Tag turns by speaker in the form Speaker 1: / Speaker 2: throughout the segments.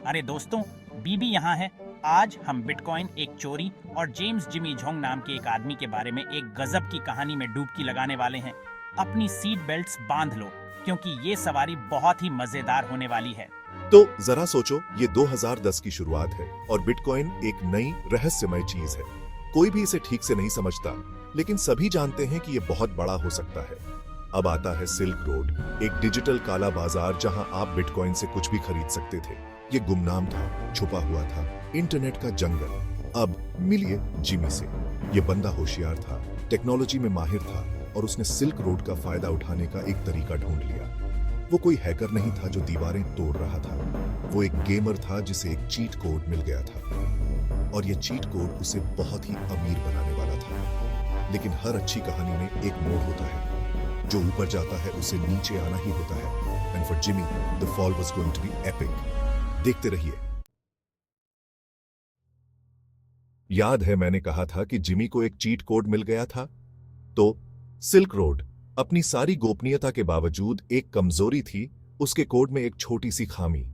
Speaker 1: अरे दोस्तों, बीबी यहाँ है। आज हम बिटकॉइन, एक चोरी और जेम्स जिमी झोंग नाम के एक आदमी के बारे में एक गजब की कहानी में डुबकी लगाने वाले हैं। अपनी सीट बेल्ट्स बांध लो, क्योंकि ये सवारी बहुत ही मजेदार होने वाली है।
Speaker 2: तो जरा सोचो, ये 2010 की शुरुआत है और बिटकॉइन एक नई रहस्यमय चीज है। कोई भी इसे ठीक से नहीं समझता, लेकिन सभी जानते हैं कि ये बहुत बड़ा हो सकता है। अब आता है सिल्क रोड, एक डिजिटल काला बाजार जहां आप बिटकॉइन से कुछ भी खरीद सकते थे। ये गुमनाम था, छुपा हुआ था, इंटरनेट का जंगल। अब मिलिए जिमी से। ये बंदा होशियार था, टेक्नोलॉजी में माहिर था और उसने सिल्क रोड का फायदा उठाने का एक तरीका ढूंढ लिया। वो कोई हैकर नहीं था जो दीवारें तोड़ रहा था। वो एक गेमर था जिसे एक चीट कोड मिल गया था और ये चीट कोड उसे बहुत ही अमीर बनाने वाला था। लेकिन हर अच्छी कहानी में एक मोड़ होता है। जो ऊपर जाता है उसे नीचे आना ही होता है। And for Jimmy the fall was going to be epic. देखते रहिए। याद है मैंने कहा था कि जिमी को एक चीट कोड मिल गया था? तो सिल्क रोड अपनी सारी गोपनीयता के बावजूद एक कमजोरी थी। उसके कोड में एक छोटी सी खामी।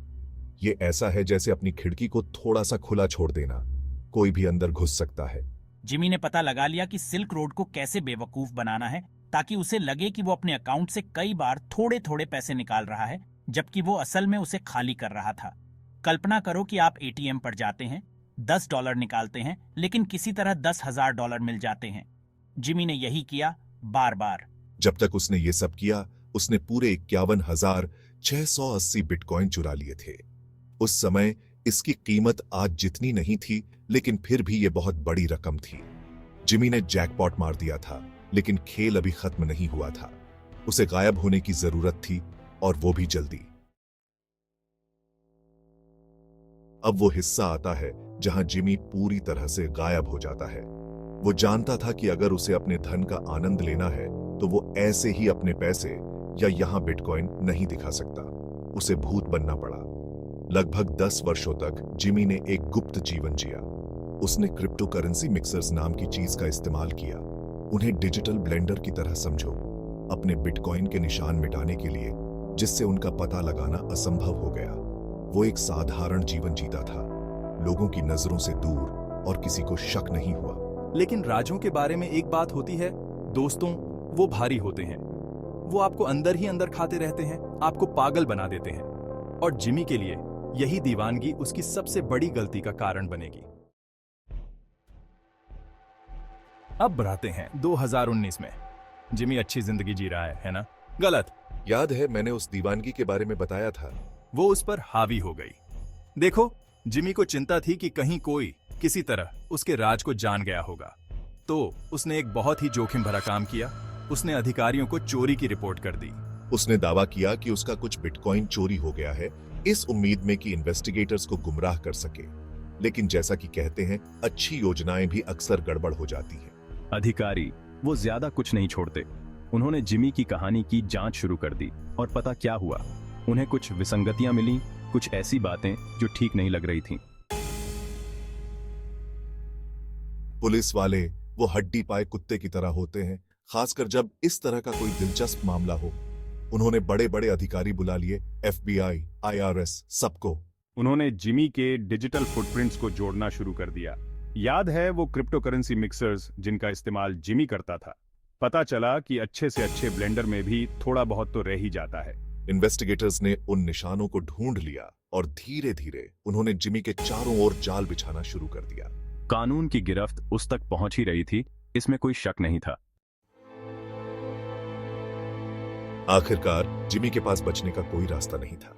Speaker 2: ये ऐसा है जैसे अपनी खिड़की को थोड़ा सा खुला छोड़ देना, कोई भी अंदर घुस सकता है।
Speaker 1: जिमी ने पता लगा लिया कि सिल्क रोड को कैसे बेवकूफ बनाना है, ताकि उसे लगे कि वो अपने अकाउंट से कई बार थोड़े थोड़े पैसे निकाल रहा है, जबकि वो असल में उसे खाली कर रहा था। कल्पना करो कि आप एटीएम पर जाते हैं, $10 निकालते हैं, लेकिन किसी तरह $10,000 मिल जाते हैं। जिमी ने यही किया बार बार।
Speaker 2: जब तक उसने ये सब किया, उसने पूरे 51,680 बिटकॉइन चुरा लिए थे। उस समय इसकी कीमत आज जितनी नहीं थी, लेकिन फिर भी ये बहुत बड़ी रकम थी। जिमी ने जैकपॉट मार दिया था, लेकिन खेल अभी खत्म नहीं हुआ था। उसे गायब होने की जरूरत थी, और वो भी जल्दी। अब वो हिस्सा आता है जहां जिमी पूरी तरह से गायब हो जाता है। वो जानता था कि अगर उसे अपने धन का आनंद लेना है तो वो ऐसे ही अपने पैसे या यहां बिटकॉइन नहीं दिखा सकता। उसे भूत बनना पड़ा। लगभग 10 वर्षों तक जिमी ने एक गुप्त जीवन जिया। उसने क्रिप्टो करेंसी मिक्सर्स नाम की चीज का इस्तेमाल किया। उन्हें डिजिटल ब्लेंडर की तरह समझो, अपने बिटकॉइन के निशान मिटाने के लिए, जिससे उनका पता लगाना असंभव हो गया। वो एक साधारण जीवन जीता था, लोगों की नजरों से दूर, और किसी को शक नहीं हुआ।
Speaker 3: लेकिन राजों के बारे में एक बात होती है दोस्तों, वो भारी होते हैं। वो आपको अंदर ही अंदर खाते रहते हैं, आपको पागल बना देते हैं। और जिमी के लिए यही दीवानगी उसकी सबसे बड़ी गलती का कारण बनेगी। अब बढ़ाते हैं 2019 में। जिमी अच्छी जिंदगी जी रहा है ना? गलत।
Speaker 2: याद है मैंने उस दीवानगी के बारे में बताया था।
Speaker 3: वो उस पर हावी हो गई। देखो, जिमी को चिंता थी कि कहीं कोई किसी तरह उसके राज को जान गया होगा। तो उसने एक बहुत ही जोखिम भरा काम किया। उसने अधिकारियों को चोरी की रिपोर्ट कर दी।
Speaker 2: उसने दावा किया कि उसका कुछ बिटकॉइन चोरी हो गया है, इस उम्मीद में कि इन्वेस्टिगेटर्स को गुमराह कर सके। लेकिन जैसा कि कहते हैं, अच्छी योजनाएं भी अक्सर गड़बड़ हो जाती हैं।
Speaker 4: अधिकारी वो ज्यादा कुछ नहीं छोड़ते। उन्होंने जिमी की कहानी की जांच शुरू कर दी और पता क्या हुआ, उन्हें कुछ विसंगतियां मिली, कुछ ऐसी बातें जो ठीक नहीं लग रही थीं।
Speaker 2: पुलिस वाले वो हड्डी पाए कुत्ते की तरह होते हैं, खासकर जब इस तरह का कोई दिलचस्प मामला हो। उन्होंने बड़े बड़े अधिकारी बुला लिए, FBI, IRS, सबको।
Speaker 5: उन्होंने जिमी के डिजिटल फुटप्रिंट्स को जोड़ना शुरू कर दिया। याद है वो क्रिप्टो करेंसी मिक्सर्स जिनका इस्तेमाल जिमी करता था? पता चला कि अच्छे से अच्छे ब्लेंडर में भी थोड़ा बहुत तो रह ही जाता है।
Speaker 2: इन्वेस्टिगेटर्स ने उन निशानों को ढूंढ लिया और धीरे धीरे उन्होंने जिमी के चारों ओर जाल बिछाना शुरू कर दिया।
Speaker 4: कानून की गिरफ्त उस तक पहुंच ही रही थी, इसमें कोई शक नहीं था।
Speaker 2: आखिरकार जिमी के पास बचने का कोई रास्ता नहीं था।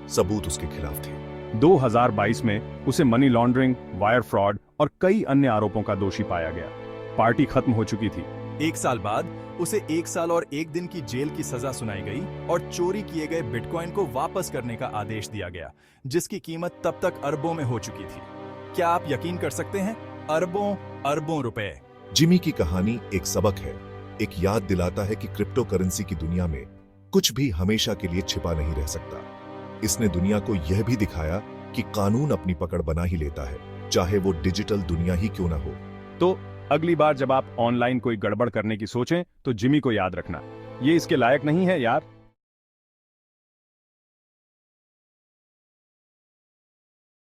Speaker 2: सबूत उसके खिलाफ थे।
Speaker 5: 2022 में उसे मनी लॉन्ड्रिंग, वायर फ्रॉड और कई अन्य आरोपों का दोषी पाया गया। पार्टी खत्म हो चुकी थी।
Speaker 3: 1 साल बाद उसे 1 साल और 1 दिन की जेल की सजा सुनाई गई और चोरी किए गए बिटकॉइन को वापस करने का आदेश दिया गया, जिसकी कीमत तब तक अरबों में हो चुकी थी। क्या आप यकीन कर सकते हैं? अरबों अरबों रुपए।
Speaker 2: जिमी की कहानी एक सबक है, एक याद दिलाता है कि क्रिप्टो करेंसी की दुनिया में कुछ भी हमेशा के लिए छिपा नहीं रह सकता। इसने दुनिया को यह भी दिखाया कि कानून अपनी पकड़ बना ही लेता है, चाहे वो डिजिटल दुनिया ही क्यों ना हो।
Speaker 5: तो अगली बार जब आप ऑनलाइन कोई गड़बड़ करने की सोचें तो जिमी को याद रखना, ये इसके लायक नहीं है यार।